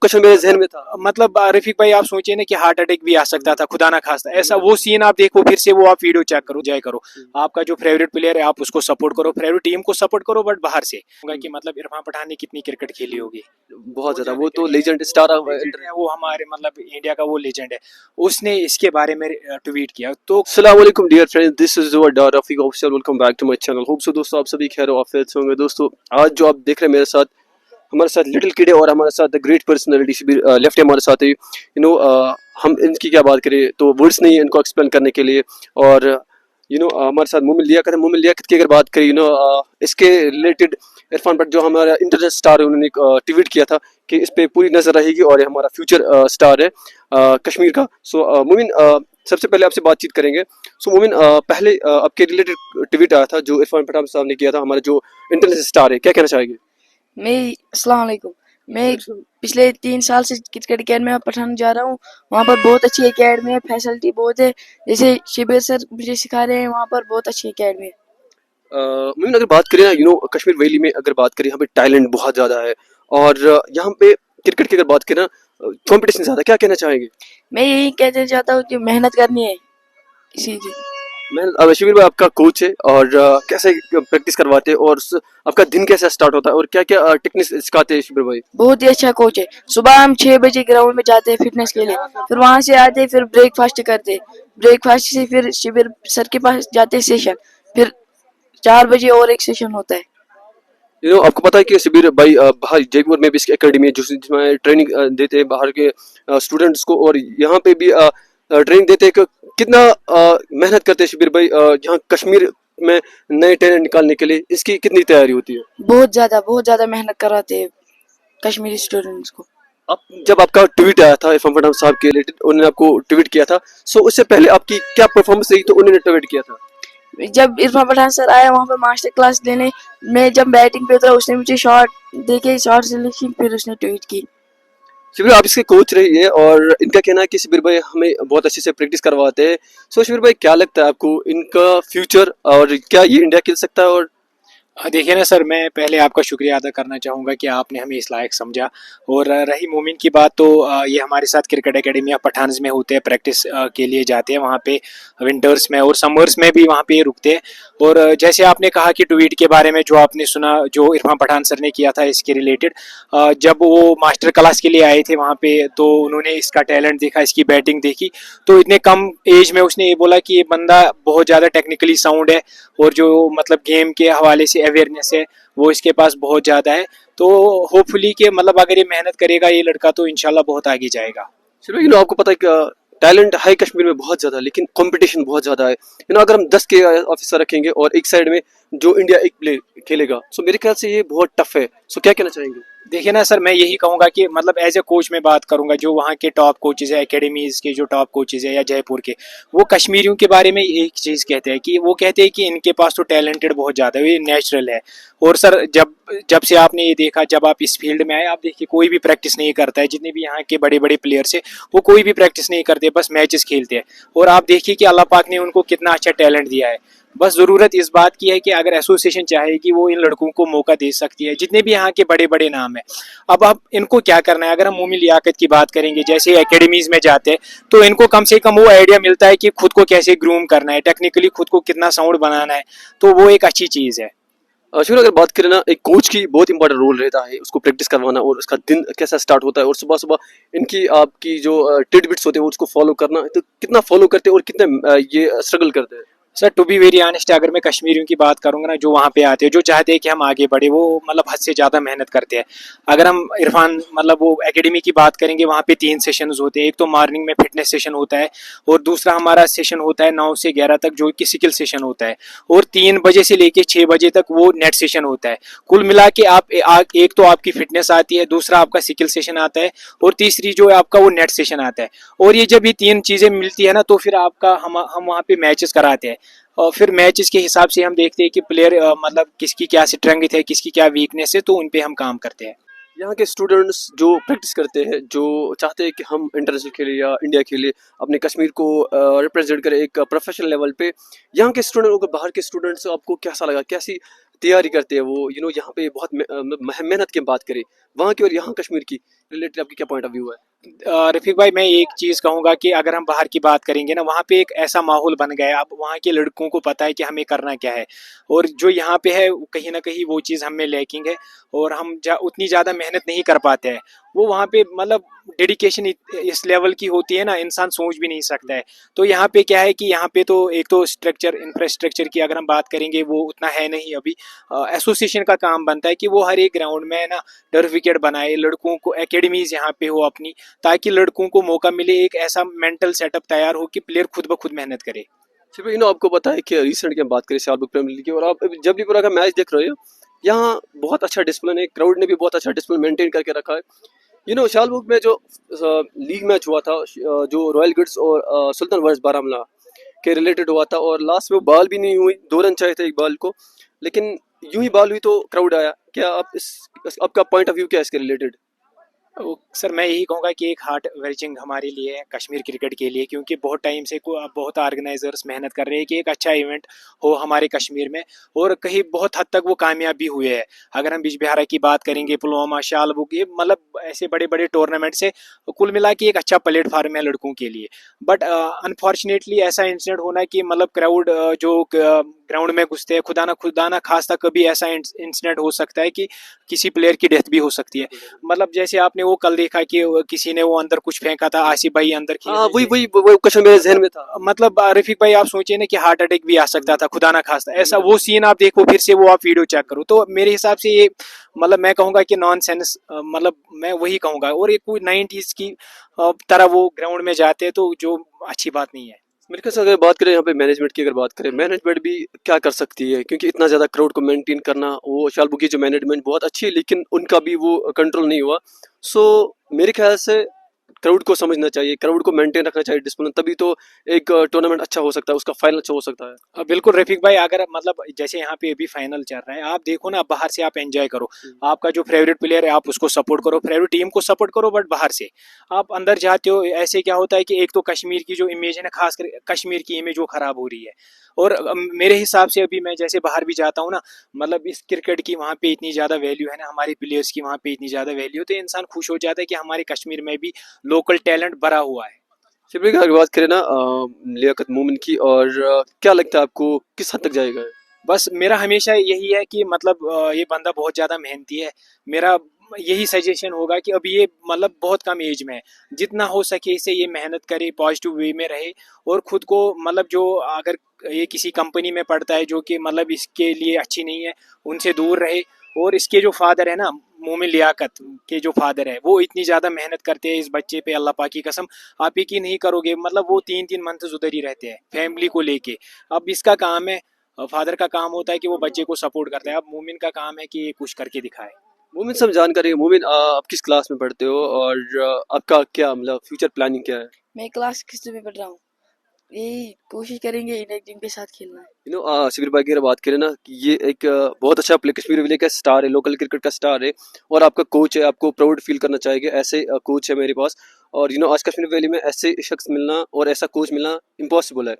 Question मेरे जहन में था। मतलब रफीक भाई आप सोचिए ना कि हार्ट अटैक भी आ सकता था, खुदा ना खास्ता, ऐसा वो सीन आप देखो, फिर से वो आप वीडियो चेक करो, जय करो, आपका जो फेवरेट प्लेयर है आप उसको सपोर्ट करो, फेवरेट टीम को सपोर्ट करो, बट बाहर से होगा कि मतलब इरफान पठान ने कितनी क्रिकेट खेली होगी, बहुत ज्यादा, वो तो लेजेंड स्टार है वो, हमारे मतलब इंडिया का वो लेजेंड है। उसने इसके बारे में ट्वीट किया तो अस्सलाम वालेकुम dear friends, this is your dot Rafiq official, welcome back to my channel. Hope so दोस्तों आप सभी खैर आफियत से होंगे। दोस्तों आज जो आप देख रहे हैं मेरे साथ, हमारे साथ लिटिल किड है और हमारे साथ ग्रेट पर्सनालिटी शिबिर लेफ्ट है हमारे साथ है। हम इनकी क्या बात करें तो वर्ड्स नहीं है इनको एक्सप्लेन करने के लिए। और हमारे साथ मोमिन लियाकत है। मोमिन लियाकत की अगर बात करें इसके रिलेटेड इरफान भट्ट जो हमारा इंटरनेशनल स्टार है, उन्होंने ट्वीट किया था कि इस पे पूरी नजर रहेगी और ये हमारा फ्यूचर स्टार है कश्मीर का। सो मोमिन, सबसे पहले आपसे बातचीत करेंगे। सो मोमिन, पहले आपके रिलेटेड ट्वीट आया था जो इरफान पठान साहब ने किया था, हमारा जो इंटरनेशनल स्टार है, क्या कहना चाहेंगे? अस्सलाम वालेकुम। मैं पिछले 3 साल से क्रिकेट अकेडमी में पठान जा रहा हूँ। वहाँ पर बहुत अच्छी एकेडमी है, फैसिलिटी बहुत है, जैसे शिबिर सर मुझे सिखा रहे हैं, वहाँ पर बहुत अच्छी एकेडमी है। मोमिन अगर बात करें ना, कश्मीर वैली में अगर बात करें, यहाँ पे टैलेंट बहुत ज़्यादा है और यहाँ पे क्रिकेट की अगर बात करें ना, कंपटीशन ज़्यादा, क्या कहना चाहेंगे? मैं यही कहना चाहता हूँ कि मेहनत करनी है इसी की। मैं शिविर भाई आपका कोच है और कैसे प्रैक्टिस करवाते हैं और आपका दिन कैसे स्टार्ट होता है और क्या क्या टेक्निक्स सिखाते हैं शिविर भाई? बहुत ही अच्छा कोच है। सुबह हम 6 बजे ग्राउंड में जाते हैं फिटनेस के लिए, फिर वहाँ से आते फिर ब्रेकफास्ट करते, ब्रेकफास्ट से फिर शिविर सर के पास जाते सेशन, फिर 4 बजे और एक सेशन होता है। आपको पता है कि शिविर भाई बाहर जयपुर में भी इसकी एकेडमी है जिसमें ट्रेनिंग देते हैं बाहर के स्टूडेंट्स को, और यहाँ पे भी ट्रेनिंग देते हैं कि कितना मेहनत करते हैं शिविर भाई यहाँ कश्मीर में नए टैलेंट निकालने के लिए, इसकी कितनी तैयारी होती है? बहुत ज्यादा मेहनत कराते हैं कश्मीरी स्टूडेंट्स को। अब जब आपका ट्वीट आया था इरफान पठान साहब के रिलेटेड, उन्होंने आपको ट्वीट किया था, सो उससे पहले आपकी क्या परफॉर्मेंस रही तो उन्होंने ट्वीट किया था? जब इरफान पठान सर आया वहाँ पर मास्टर क्लास लेने, मैं जब बैटिंग पे उतरा उसने मुझे शॉट देके शॉट सिलेक्शन, फिर उसने ट्वीट की। शिविर आप इसके कोच रही है और इनका कहना है कि शिविर भाई हमें बहुत अच्छे से प्रैक्टिस करवाते हैं। सो शिविर भाई क्या लगता है आपको इनका फ्यूचर, और क्या ये इंडिया खेल सकता है? और देखिए ना सर, मैं पहले आपका शुक्रिया अदा करना चाहूँगा कि आपने हमें इस लायक समझा। और रही मोमिन की बात, तो ये हमारे साथ क्रिकेट एकेडमी ऑफ पठान्स में होते हैं, प्रैक्टिस के लिए जाते हैं वहाँ पे विंटर्स में और समर्स में भी वहाँ पे रुकते हैं। और जैसे आपने कहा कि ट्वीट के बारे में जो आपने सुना, जो इरफान पठान सर ने किया था इसके रिलेटेड, जब वो मास्टर क्लास के लिए आए थे वहाँ पे, तो उन्होंने इसका टैलेंट देखा, इसकी बैटिंग देखी, तो इतने कम एज में उसने ये बोला कि ये बंदा बहुत ज़्यादा टेक्निकली साउंड है और जो मतलब गेम के हवाले से अवेयरनेस है वो इसके पास बहुत ज़्यादा है। तो होपफुली कि मतलब अगर ये मेहनत करेगा ये लड़का तो इंशाल्लाह बहुत आगे जाएगा। शिविर आपको पता है कि टैलेंट है कश्मीर में बहुत ज़्यादा, लेकिन कंपटीशन बहुत ज़्यादा है। अगर हम 10 के ऑफिसर रखेंगे और एक साइड में जो इंडिया एक प्ले खेलेगा, सो मेरे ख्याल से ये बहुत टफ है। सो क्या कहना चाहेंगे? देखिए ना सर, मैं यही कहूँगा कि मतलब एज ए कोच में बात करूँगा, जो वहाँ के टॉप कोचेज़ है, एकेडमीज़ के जो टॉप कोचेज़ है या जयपुर के, वो कश्मीरियों के बारे में एक चीज़ कहते हैं कि वो कहते हैं कि इनके पास तो टैलेंटेड बहुत ज़्यादा है, ये नेचुरल है। और सर जब जब से आपने ये देखा, जब आप इस फील्ड में आए, आप देखिए कोई भी प्रैक्टिस नहीं करता है, जितने भी यहाँ के बड़े बड़े प्लेयर्स है वो कोई भी प्रैक्टिस नहीं करते, बस मैचेस खेलते हैं। और आप देखिए कि अल्लाह पाक ने उनको कितना अच्छा टैलेंट दिया है। बस ज़रूरत इस बात की है कि अगर एसोसिएशन चाहे कि वो इन लड़कों को मौका दे सकती है, जितने भी यहाँ के बड़े बड़े नाम है। अब आप इनको क्या करना है, अगर हम मोमिन लियाकत की बात करेंगे, जैसे एकेडमीज़ में जाते हैं तो इनको कम से कम वो आइडिया मिलता है कि खुद को कैसे ग्रूम करना है, टेक्निकली खुद को कितना साउंड बनाना है, तो वो एक अच्छी चीज़ है। शिविर अगर बात करें ना, एक कोच की बहुत इंपॉर्टेंट रोल रहता है उसको प्रैक्टिस करवाना और उसका दिन कैसा स्टार्ट होता है और सुबह सुबह इनकी आपकी जो टिडबिट्स होते हैं उसको फॉलो करना, तो कितना फॉलो करते हैं और कितने ये स्ट्रगल करते हैं? Sir to be very honest, अगर मैं कश्मीरियों की बात करूंगा ना, जो वहाँ पे आते हैं, जो चाहते हैं कि हम आगे बढ़े, वो मतलब हद से ज़्यादा मेहनत करते हैं। अगर हम इरफान मतलब वो एकेडमी की बात करेंगे, वहाँ पे 3 सेशंस होते हैं। एक तो मॉर्निंग में फिटनेस सेशन होता है और दूसरा हमारा सेशन होता है 9 से 11 तक, जो कि सिकिल सेशन होता है, और 3 बजे से लेके 6 बजे तक वो नेट सेशन होता है। कुल मिला के आप एक तो आपकी फिटनेस आती है, दूसरा आपका सिकिल सेशन आता है, और तीसरी जो है आपका वो नेट सेशन आता है। और ये जब ये 3 चीज़ें मिलती है ना, तो फिर आपका हम वहाँ पे मैचेस कराते हैं और फिर मैचेस के हिसाब से हम देखते हैं कि प्लेयर मतलब किसकी क्या स्ट्रेंथ है, किसकी क्या वीकनेस है, तो उन पे हम काम करते हैं। यहाँ के स्टूडेंट्स जो प्रैक्टिस करते हैं, जो चाहते हैं कि हम इंटरनेशनल खेले या इंडिया खेले, अपने कश्मीर को रिप्रेजेंट करें एक प्रोफेशनल लेवल पे, यहाँ के स्टूडेंट और बाहर के स्टूडेंट्स आपको कैसा लगा, कैसी तैयारी करते हैं वो? यहाँ पे बहुत मेहनत की बात करें, वहाँ की और यहाँ कश्मीर की रिलेटेड आपकी क्या पॉइंट ऑफ व्यू है? रफीक भाई, मैं एक चीज़ कहूँगा कि अगर हम बाहर की बात करेंगे ना, वहाँ पे एक ऐसा माहौल बन गया है, अब वहाँ के लड़कों को पता है कि हमें करना क्या है। और जो यहाँ पे है कहीं ना कहीं वो चीज़ हमें लैकिंग है, और हम उतनी ज़्यादा मेहनत नहीं कर पाते हैं। वो वहाँ पे मतलब डेडिकेशन इस लेवल की होती है ना, इंसान सोच भी नहीं सकता है। तो यहाँ पे क्या है कि यहाँ पे तो एक तो स्ट्रक्चर, इंफ्रास्ट्रक्चर की अगर हम बात करेंगे वो उतना है नहीं अभी। एसोसिएशन का काम बनता है कि वो हर एक ग्राउंड में ना टर्फ विकेट बनाए, लड़कों को एकेडमीज यहाँ पे हो अपनी, ताकि लड़कों को मौका मिले, एक ऐसा मेंटल सेटअप तैयार हो कि प्लेयर खुद ब खुद मेहनत करे। सिर्फ आपको पता है कि रिसेंट की हम बात करें शाहरुख प्रीमियर लीग की, और आप अभी जबलीपुरा का मैच देख रहे हो, यहाँ बहुत अच्छा डिसिप्लिन है, क्राउड ने भी बहुत अच्छा डिसिप्लिन मेंटेन करके रखा है। शाहरुख में जो लीग मैच हुआ था, जो रॉयल गिट्स और सुल्तान वर्स बारामूला के रिलेटेड हुआ था, और लास्ट में बॉल भी नहीं हुई, 2 रन चाहिए थे एक बॉल को, लेकिन यूं ही बॉल हुई तो क्राउड आया। क्या आप आपका पॉइंट ऑफ व्यू क्या है इसके रिलेटेड? सर मैं यही कहूँगा कि एक हार्ट वर्चिंग हमारे लिए है कश्मीर क्रिकेट के लिए, क्योंकि बहुत टाइम से बहुत ऑर्गेनाइजर्स मेहनत कर रहे हैं कि एक अच्छा इवेंट हो हमारे कश्मीर में, और कहीं बहुत हद तक वो कामयाब भी हुए हैं। अगर हम बिजबिहारा की बात करेंगे, पुलवामा, शालबुग, ये मतलब ऐसे बड़े बड़े टूर्नामेंट से कुल मिला के एक अच्छा प्लेटफार्म है लड़कों के लिए। बट अनफॉर्चुनेटली ऐसा इंसिडेंट होना कि मतलब क्राउड जो ग्राउंड में घुसते हैं, खुदा ना खास्ता कभी ऐसा इंसिडेंट हो सकता है कि किसी प्लेयर की डेथ भी हो सकती है। मतलब जैसे आपने वो कल देखा कि किसी ने वो अंदर कुछ फेंका था, आसिफ भाई अंदर हाँ, खेलने वही से। वही वही क्वेश्चन मेरे जहन में था। मतलब रफीक भाई आप सोचिए ना कि हार्ट अटैक भी आ सकता था, खुदा ना खास्ता ऐसा वो सीन आप देखो, फिर से वो आप वीडियो चेक करो। तो मेरे हिसाब से ये मतलब मैं कहूंगा कि नॉन सेंस, मतलब मैं वही कहूंगा, और एक कोई 90s की तरह वो ग्राउंड में जाते हैं, तो जो अच्छी बात नहीं है। मेरे ख्याल से अगर बात करें यहाँ पे मैनेजमेंट की, अगर बात करें मैनेजमेंट भी क्या कर सकती है, क्योंकि इतना ज़्यादा क्राउड को मेंटेन करना, वो शालबुग की जो मैनेजमेंट बहुत अच्छी है, लेकिन उनका भी वो कंट्रोल नहीं हुआ। सो मेरे ख्याल से क्राउड को समझना चाहिए, क्राउड को मेंटेन रखना चाहिए डिसिप्लिन, तभी तो एक टूर्नामेंट अच्छा हो सकता है, उसका फाइनल अच्छा हो सकता है। बिल्कुल रफीक भाई, अगर मतलब जैसे यहाँ पे अभी फाइनल चल रहा है, आप देखो ना, बाहर से आप एंजॉय करो, आपका जो फेवरेट प्लेयर है आप उसको सपोर्ट करो, फेवरेट टीम को सपोर्ट करो, बट बाहर से आप अंदर जाते हो, ऐसे क्या होता है कि एक तो कश्मीर की जो इमेज है ना, खासकर कश्मीर की इमेज वो खराब हो रही है। और मेरे हिसाब से अभी मैं जैसे बाहर भी जाता हूँ ना, मतलब इस क्रिकेट की वहाँ पे इतनी ज़्यादा वैल्यू है ना, हमारे प्लेयर्स की वहाँ पे इतनी ज़्यादा वैल्यू, तो इंसान खुश हो जाता है कि हमारे कश्मीर में भी लोकल टैलेंट भरा हुआ है। शिवरी की अगर बात करें ना लियाकत मोमिन की, और क्या लगता है आपको किस हद तक जाएगा? बस मेरा हमेशा यही है कि मतलब ये बंदा बहुत ज़्यादा मेहनती है। मेरा यही सजेशन होगा कि अभी ये मतलब बहुत कम एज में है, जितना हो सके इसे ये मेहनत करे, पॉजिटिव वे में रहे, और खुद को मतलब जो अगर ये किसी कंपनी में पढ़ता है जो कि मतलब इसके लिए अच्छी नहीं है, उनसे दूर रहे। और इसके जो फादर है ना, मोमिन लियाकत के जो फादर है, वो इतनी ज़्यादा मेहनत करते हैं इस बच्चे पे, अल्लाह पाक की कसम आप यकीन नहीं करोगे, मतलब वो 3-3 मंथ उधर ही रहते हैं फैमिली को लेके। अब इसका काम है, फादर का काम होता है कि वो बच्चे को सपोर्ट करता है, अब मोमिन का काम है कि ये कुछ करके दिखाए। मोमिन सब जानकारी है। मोमिन आप किस क्लास में पढ़ते हो, और आपका क्या मतलब फ्यूचर प्लानिंग क्या है? मैं क्लास 6 में पढ़ रहा हूँ। यही कोशिश करेंगे इंडिया टीम के साथ खेलना है। शिविर भाई की अगर बात करें ना, कि ये एक बहुत अच्छा प्ले, कश्मीर विले का स्टार है, लोकल क्रिकेट का स्टार है, और आपका कोच है, आपको प्राउड फील करना चाहिए, ऐसे कोच है मेरे पास। और आज कश्मीर वैली में ऐसे शख्स मिलना और ऐसा कोच मिलना इम्पॉसिबल है।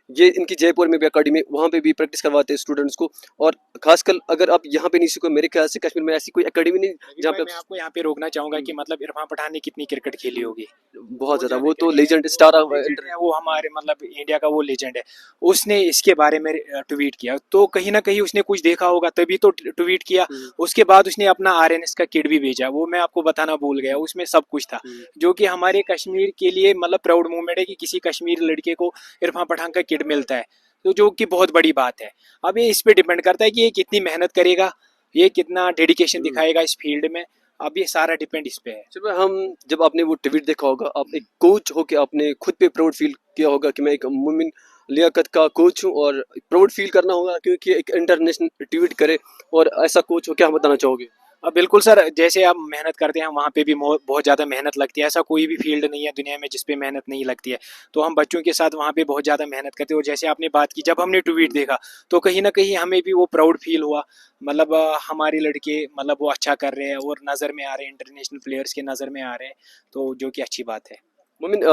ये इनकी जयपुर में भी अकेडमी, वहाँ पे भी प्रैक्टिस करवाते हैं स्टूडेंट्स को, और खासकर अगर आप यहाँ पे नहीं सीखो, मेरे ख्याल से कश्मीर में ऐसी कोई अकेडमी नहीं जहाँ पे मैं आपको यहाँ पे रोकना चाहूंगा कि मतलब इरफान पठान ने कितनी क्रिकेट खेली होगी। बहुत ज़्यादा, वो तो लेजेंड स्टार लेजेंड है वो, हमारे मतलब इंडिया का वो लेजेंड है। उसने इसके बारे में ट्वीट किया, तो कहीं ना कहीं उसने कुछ देखा होगा तभी तो ट्वीट किया। उसके बाद उसने अपना आरएनएस का किट भी भेजा, वो मैं आपको बताना भूल गया, उसमें सब कुछ था, जो कि हमारे कश्मीर के लिए मतलब प्राउड मूवमेंट है कि किसी कश्मीर लड़के को इरफान पठान का किट मिलता है, तो जो कि बहुत बड़ी बात है। अब ये इस पे डिपेंड करता है कि ये कितनी मेहनत करेगा, ये कितना डेडिकेशन दिखाएगा इस फील्ड में। अब ये सारा डिपेंड इस पे है। चलो, हम जब आपने वो ट्वीट देखा होगा, आप एक कोच होके आपने खुद पे प्राउड फील किया होगा कि मैं एक मोमिन लियाकत का कोच हूँ, और प्राउड फील करना होगा क्योंकि एक इंटरनेशनल ट्वीट करे और ऐसा कोच हो, क्या हम बताना चाहोगे? अब बिल्कुल सर, जैसे आप मेहनत करते हैं वहाँ पे भी बहुत ज़्यादा मेहनत लगती है, ऐसा कोई भी फील्ड नहीं है दुनिया में जिस पे मेहनत नहीं लगती है। तो हम बच्चों के साथ वहाँ पे बहुत ज़्यादा मेहनत करते हैं, और जैसे आपने बात की, जब हमने ट्वीट देखा तो कहीं ना कहीं हमें भी वो प्राउड फील हुआ। मतलब हमारे लड़के मतलब वो अच्छा कर रहे हैं और नज़र में आ रहे हैं, इंटरनेशनल प्लेयर्स के नज़र में आ रहे हैं, तो जो कि अच्छी बात है। मोमिन,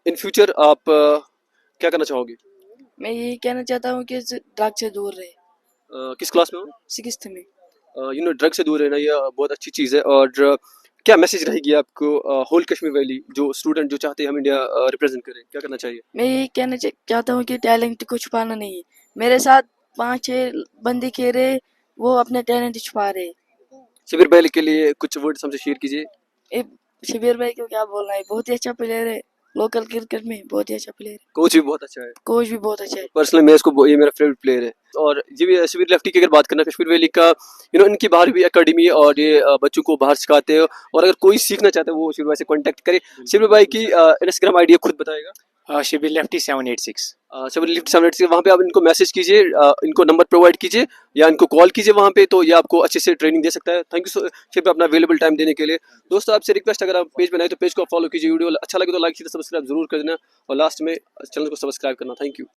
इन फ्यूचर आप क्या करना चाहोगे? मैं यही कहना चाहता हूँ कि ड्रग से दूर रहे। किस क्लास में हो? 6th में। ड्रग से दूर रहना यह बहुत अच्छी चीज़ है। और क्या मैसेज रहेगी आपको होल कश्मीर वैली जो स्टूडेंट जो चाहते हैं हम इंडिया रिप्रेजेंट करें, क्या करना चाहिए? मैं यही कहना चाहता हूँ कि टैलेंट को छुपाना नहीं है। मेरे साथ 5-6 बंदे खेल रहे, वो अपने टैलेंट छुपा रहे। शिविर वैली के लिए कुछ वर्ड्स हमसे शेयर कीजिए। ए, शिविर भाई को क्या बोलना है, बहुत ही अच्छा प्लेयर है, लोकल क्रिकेट में बहुत ही अच्छा प्लेयर है, कोच भी बहुत अच्छा है। कोच भी बहुत अच्छा है। पर्सनली मैं इसको, ये मेरा फेवरेट प्लेयर है। और ये भी शिविर लेफ्टी की अगर बात करना कश्मीर वैली का, इनकी बाहर भी एकेडमी है और ये बच्चों को बाहर सिखाते हैं। और अगर कोई सीखना चाहता है वो शिविर भाई से कांटेक्ट करे। शिविर भाई की इंस्टाग्राम आईडी खुद बताएगा। शिबिर लेफ्टी 786। शिविर लिफ्ट 786 वहाँ पे आप इनको मैसेज कीजिए, इनको नंबर प्रोवाइड कीजिए या इनको कॉल कीजिए वहाँ पे, तो ये आपको अच्छे से ट्रेनिंग दे सकता है। थैंक यू सो शिविर पे अपना अवेलेबल टाइम देने के लिए। दोस्तों आपसे रिक्वेस्ट, अगर आप पेज बनाए तो पेज को फॉलो कीजिए, वीडियो अच्छा लगे तो लाइक कीजिए, सब्सक्राइब जरूर कर देना और लास्ट में चैनल को सब्सक्राइब करना। Thank you.